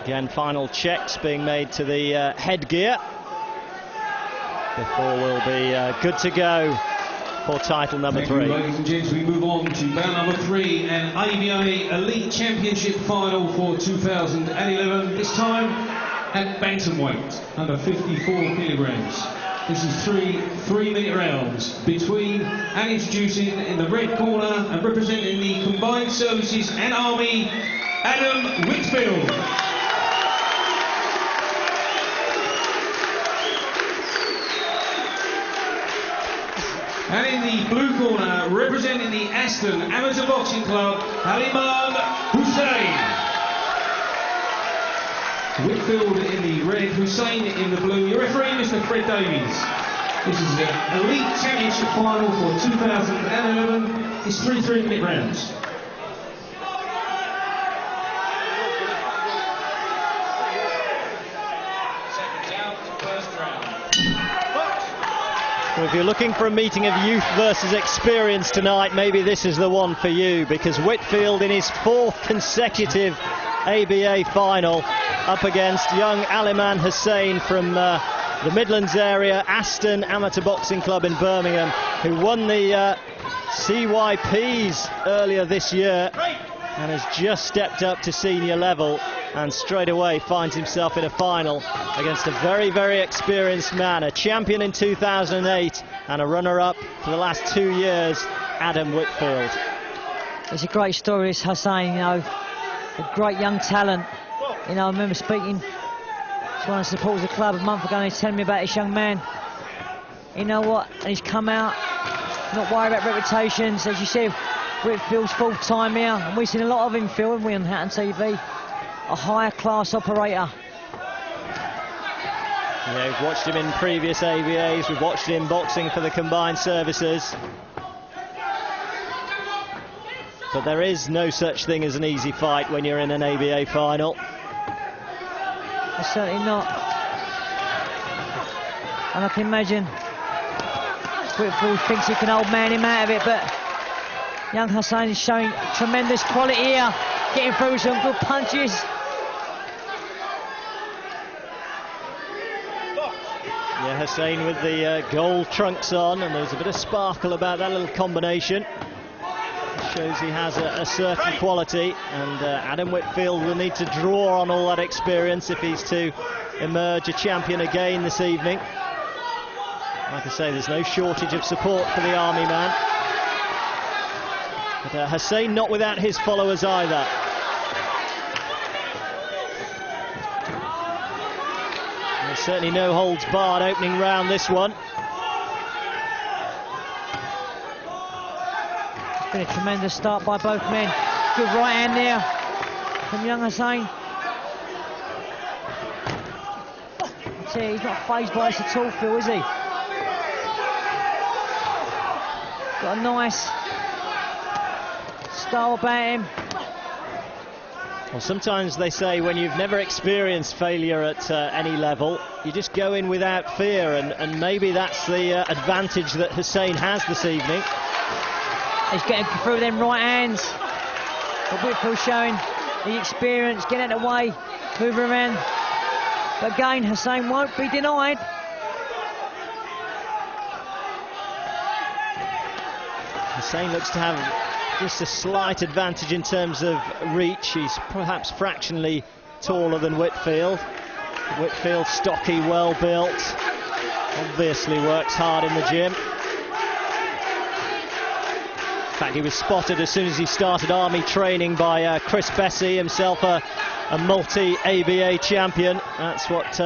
Again, final checks being made to the headgear before we'll be good to go for title number 3. Ladies and gents, we move on to bout number 3, an ABA Elite Championship final for 2011. This time at bantamweight, under 54 kilograms. This is 3-minute rounds between and introducing in the red corner and representing the Combined Services and Army, Adam Whitfield. And in the blue corner, representing the Aston Amateur Boxing Club, Alimaan Hussain. Whitfield in the red, Hussain in the blue. Your referee, Mr. Fred Davies. This is the Elite Championship final for 2011. It's 3-minute rounds. Well, if you're looking for a meeting of youth versus experience tonight, maybe this is the one for you, because Whitfield in his 4th consecutive ABA final up against young Alimaan Hussain from the Midlands area, Aston Amateur Boxing Club in Birmingham, who won the CYPs earlier this year and has just stepped up to senior level and straight away finds himself in a final against a very, very experienced man, a champion in 2008 and a runner-up for the last 2 years, Adam Whitfield. It's a great story, this Hussain, you know, a great young talent. You know, I remember speaking to one of the supporters of the club a month ago, and he's telling me about this young man. You know what? And he's come out, not worried about reputations. As you said, Whitfield's full time here, and we've seen a lot of him, Phil, haven't we, on Hatton TV? A higher class operator. Yeah, we've watched him in previous ABAs, we've watched him boxing for the Combined Services. But there is no such thing as an easy fight when you're in an ABA final. Certainly not. And I can imagine Whitfield thinks he can old man him out of it, but young Hussain is showing tremendous quality here, getting through some good punches. Yeah, Hussain with the gold trunks on, and there's a bit of sparkle about that little combination. Shows he has a certain quality, and Adam Whitfield will need to draw on all that experience if he's to emerge a champion again this evening. Like I say, there's no shortage of support for the Army man. But Hussain not without his followers either. There's certainly no holds barred opening round this one. Been a tremendous start by both men. Good right hand there from young Hussain. See, he's not fazed by this at all, Phil, is he? Got a nice style about him. Well, sometimes they say when you've never experienced failure at any level, you just go in without fear, and maybe that's the advantage that Hussain has this evening. He's getting through them right hands. But Whitfield showing the experience, getting out of the way, moving around. But again, Hussain won't be denied. Hussain looks to have just a slight advantage in terms of reach. He's perhaps fractionally taller than Whitfield. Whitfield stocky, well built. Obviously works hard in the gym. In fact, he was spotted as soon as he started army training by Chris Bessie, himself a multi-ABA champion. That's what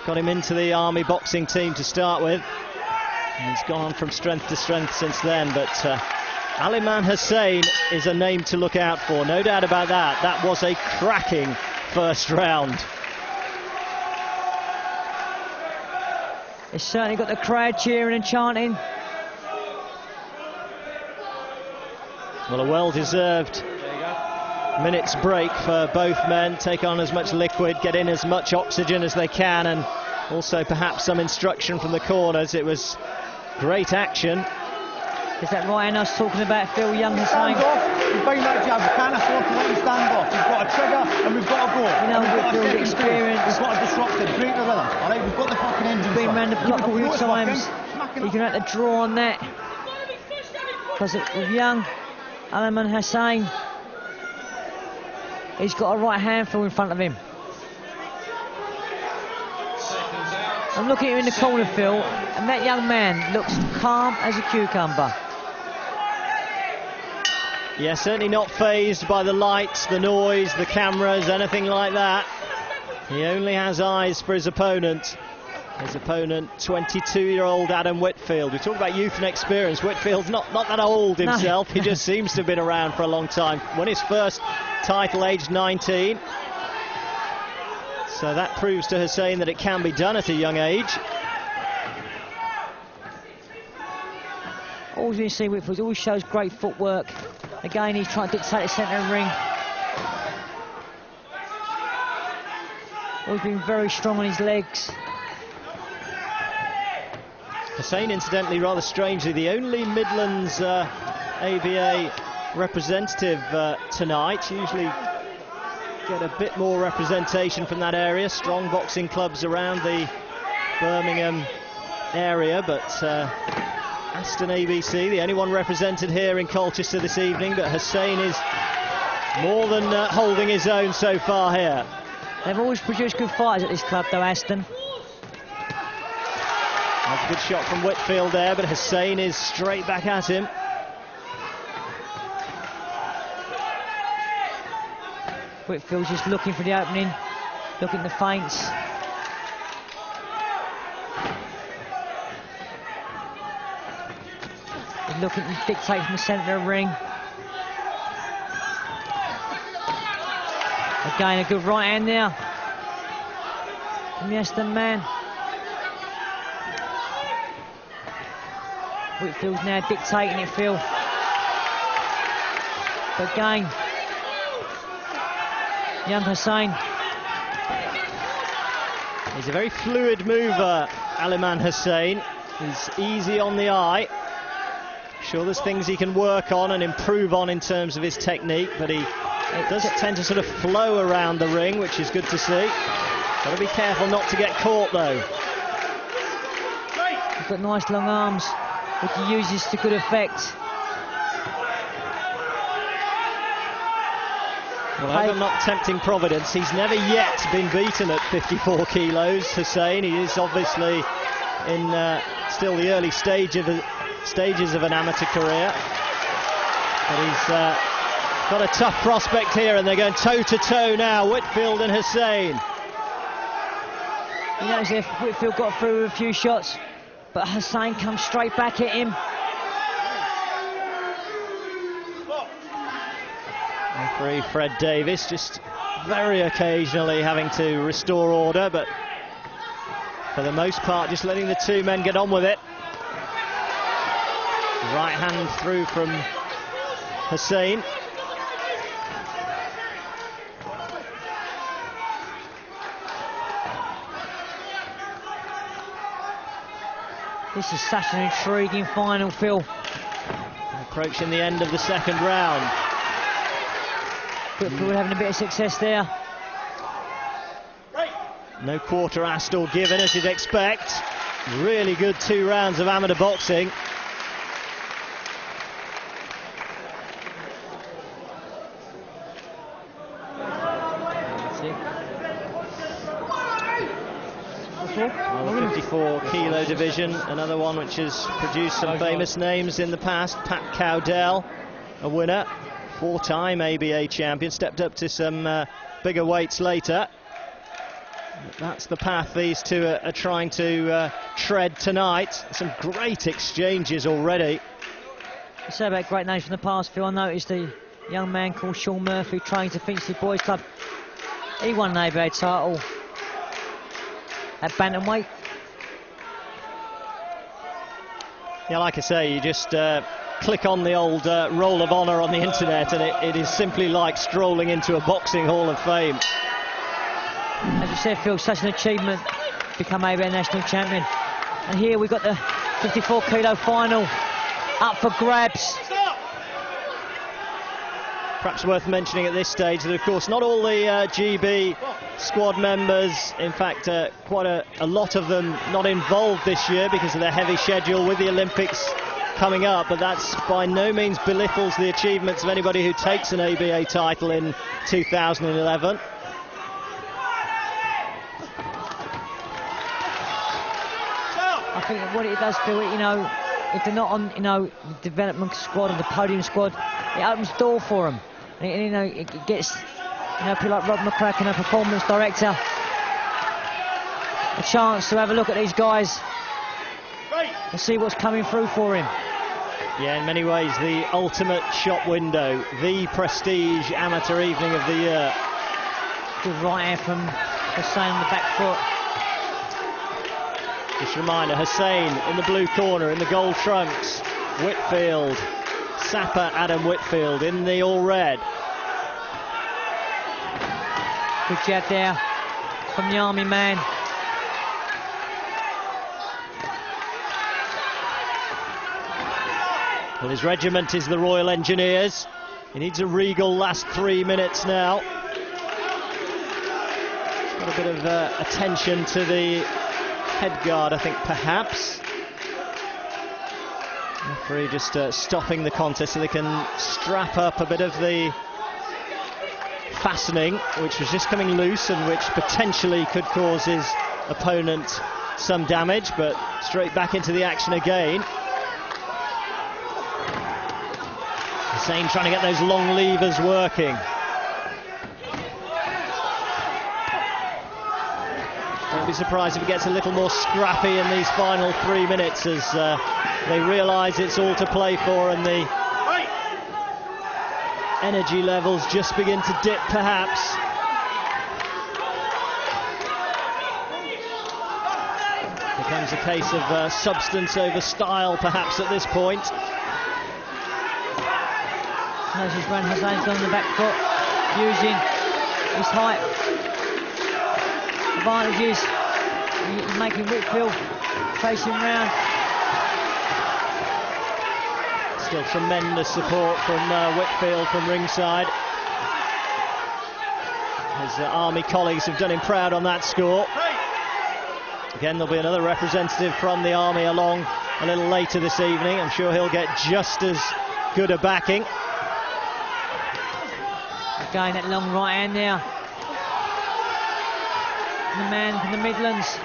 got him into the army boxing team to start with. And he's gone on from strength to strength since then. But Alimaan Hussain is a name to look out for, no doubt about that. That was a cracking first round. It's certainly got the crowd cheering and chanting. Well, a well-deserved minute's break for both men. Take on as much liquid, get in as much oxygen as they can, and also perhaps some instruction from the corners. It was great action. Is that right hand I was talking about, Phil? Young Hussain? He's very much jab. We can't afford to let him stand off. He's got a trigger and we've got to go. You know, Whitfield's experience. We've got to disrupt it. Break the rhythm. All right, we've got the fucking engine. Been round the block a few times. You're going to have to draw on that. Because with young Alimaan Hussain, he's got a right handful in front of him. I'm looking at him in the corner, Phil, and that young man looks calm as a cucumber. Yeah, certainly not fazed by the lights, the noise, the cameras, anything like that. He only has eyes for his opponent. His opponent, 22-year-old Adam Whitfield. We talk about youth and experience. Whitfield's not that old himself. No. He just seems to have been around for a long time. Won his first title aged 19. So that proves to Hussain that it can be done at a young age. Always been seen Whitfield, always shows great footwork. Again, he's trying to dictate the centre of the ring. Always been very strong on his legs. Hussain, incidentally, rather strangely, the only Midlands ABA representative tonight. Usually get a bit more representation from that area. Strong boxing clubs around the Birmingham area, but Aston ABC, the only one represented here in Colchester this evening, but Hussain is more than holding his own so far here. They've always produced good fighters at this club, though, Aston. That's a good shot from Whitfield there, but Hussain is straight back at him. Whitfield's just looking for the opening, looking at the feints. He's looking to dictate from the centre of the ring. Again, a good right hand there from the Aston man. Whitfield's now dictating it, Phil. But again, young Hussain. He's a very fluid mover, Alimaan Hussain. He's easy on the eye. Sure, there's things he can work on and improve on in terms of his technique, but he does tend to sort of flow around the ring, which is good to see. Got to be careful not to get caught, though. He's got nice long arms, which he uses to good effect. Well, I hope I'm not tempting Providence. He's never yet been beaten at 54 kilos, Hussain. He is obviously in still the early stages of an amateur career. But he's got a tough prospect here, and they're going toe-to-toe now, Whitfield and Hussain. You notice if Whitfield got through with a few shots, but Hussain comes straight back at him. Referee Fred Davis just very occasionally having to restore order, but for the most part just letting the two men get on with it. Right hand through from Hussain. This is such an intriguing final, Phil. Approaching the end of the second round. Whitfield having a bit of success there. No quarter asked or given, as you'd expect. Really good 2 rounds of amateur boxing. Well, the 54 kilo division, another one which has produced some famous names in the past. Pat Cowdell, a winner, 4-time ABA champion, stepped up to some bigger weights later. But that's the path these two are trying to tread tonight. Some great exchanges already. You say about great names from the past, Phil. I noticed a young man called Sean Murphy trains the Finchley Boys Club. He won an ABA title at bantamweight. Yeah, like I say, you just click on the old Roll of Honour on the internet, and it is simply like strolling into a boxing hall of fame. As you said, Phil, such an achievement to become ABA national champion. And here we've got the 54 kilo final. up for grabs. Perhaps worth mentioning at this stage that, of course, not all the GB squad members, in fact, quite a lot of them not involved this year because of their heavy schedule with the Olympics coming up, but that's by no means belittles the achievements of anybody who takes an ABA title in 2011. I think what it does do, you know, if they're not on, you know, the development squad or the podium squad, it opens the door for them. And, you know, it gets, you know, people like Rob McCracken, a performance director, a chance to have a look at these guys and see what's coming through for him. Yeah, in many ways, the ultimate shop window, the prestige amateur evening of the year. Good right hand from Hussain on the back foot. Just a reminder, Hussain in the blue corner, in the gold trunks. Whitfield, Sapper Adam Whitfield in the all red. Good jab there from the Army man. Well, his regiment is the Royal Engineers. He needs a regal last 3 minutes now. He's got a bit of attention to the head guard, I think, perhaps. Referee just stopping the contest so they can strap up a bit of the fastening, which was just coming loose and which potentially could cause his opponent some damage, but straight back into the action again. Hussain trying to get those long levers working. Don't be surprised if it gets a little more scrappy in these final 3 minutes as they realise it's all to play for and the energy levels just begin to dip, perhaps. Becomes a case of substance over style, perhaps, at this point. Notice when Hussain's on the back foot, using his height advantages. He's making Whitfield face him round. Still tremendous support from Whitfield from ringside. His Army colleagues have done him proud on that score. Again, there'll be another representative from the Army along a little later this evening. I'm sure he'll get just as good a backing. Again, that long right hand there. The man from the Midlands.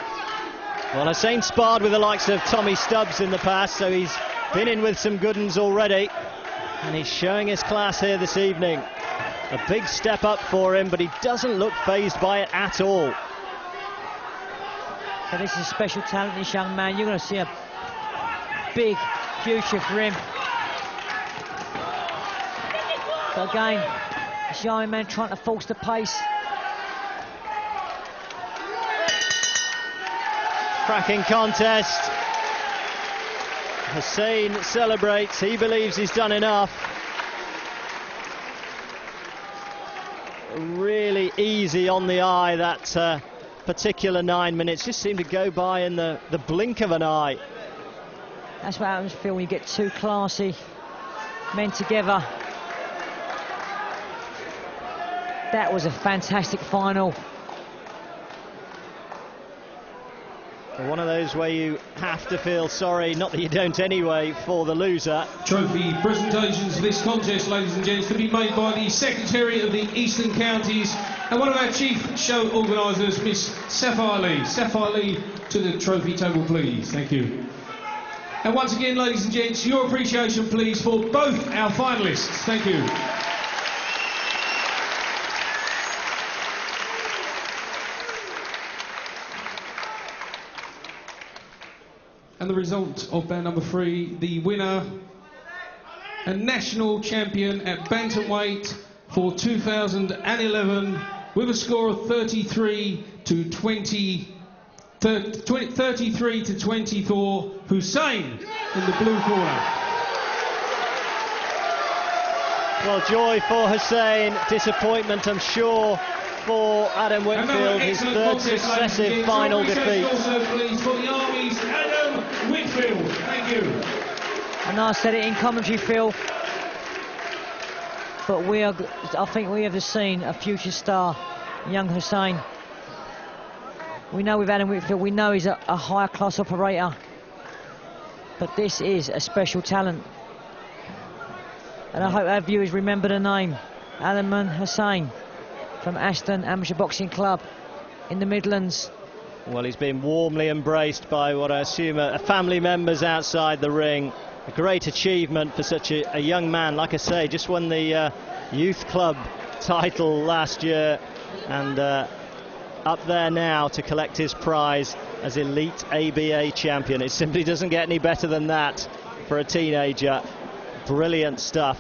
Well, Hussain sparred with the likes of Tommy Stubbs in the past, so he's been in with some good uns already. And he's showing his class here this evening. A big step up for him, but he doesn't look fazed by it at all. So this is a special talent, this young man. You're going to see a big future for him. But again, this young man trying to force the pace. Cracking contest. Hussain celebrates. He believes he's done enough. Really easy on the eye, that particular 9 minutes. Just seemed to go by in the blink of an eye. That's what happens, Phil, when you get two classy men together. That was a fantastic final. One of those where you have to feel sorry, not that you don't anyway, for the loser. Trophy presentations for this contest, ladies and gents, to be made by the Secretary of the Eastern Counties and one of our chief show organisers, Miss Sapphire Lee. Sapphire Lee, to the trophy table, please. Thank you. And once again, ladies and gents, your appreciation, please, for both our finalists. Thank you. And the result of bout number 3, the winner and national champion at bantamweight for 2011 with a score of 33 to 24, Hussain in the blue corner. Well, joy for Hussain, disappointment, I'm sure, for Adam Whitfield, his third successive final defeat. Also, please, for the Army's Adam Whitfield. Thank you. And I said it in commentary, Phil. But I think we have just seen a future star, young Hussain. We know with Adam Whitfield, we know he's a higher class operator. But this is a special talent. And I hope our viewers remember the name, Alimaan Hussain, from Hatton Amateur Boxing Club in the Midlands. Well, he's been warmly embraced by what I assume are family members outside the ring. A great achievement for such a young man. Like I say, just won the youth club title last year, and up there now to collect his prize as elite ABA champion. It simply doesn't get any better than that for a teenager. Brilliant stuff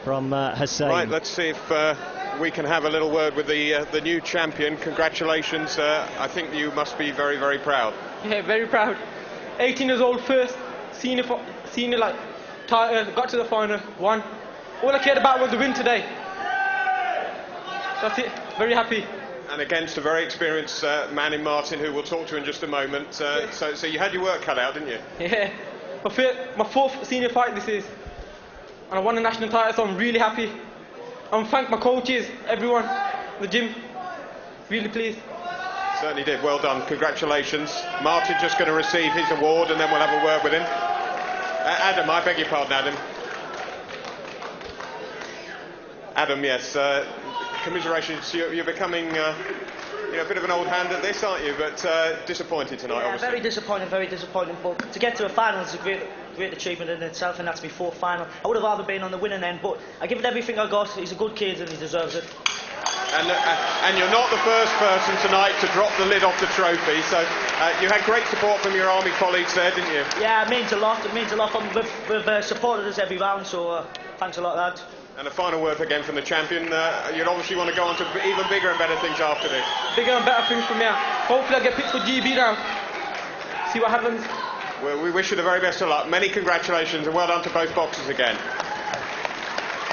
from Hussain. Right, let's see if we can have a little word with the new champion. Congratulations. I think you must be very, very proud. Yeah, very proud. 18 years old, first senior like got to the final, won. All I cared about was the win today. That's it. Very happy. And against a very experienced man in Martin, who we'll talk to in just a moment. So you had your work cut out, didn't you? Yeah. My fourth senior fight this is, and I won the national title, so I'm really happy. I thank my coaches, everyone, the gym. Really pleased. Certainly did. Well done. Congratulations. Martin's just going to receive his award, and then we'll have a word with him. Adam, I beg your pardon, Adam. Adam, yes. Commiserations. You're becoming a bit of an old hand at this, aren't you? But disappointed tonight, yeah, obviously. very disappointing. But to get to a final is a great achievement in itself, and that's my fourth final. I would have rather been on the winning end, but I give it everything I got. He's a good kid and he deserves it. And you're not the first person tonight to drop the lid off the trophy, so you had great support from your army colleagues there, didn't you? Yeah, it means a lot. We've supported us every round, so thanks a lot, lads. And a final word again from the champion. You'd obviously want to go on to even bigger and better things after this. Bigger and better things from here. Hopefully I get picked for GB now. See what happens. Well, we wish you the very best of luck. Many congratulations and well done to both boxers again.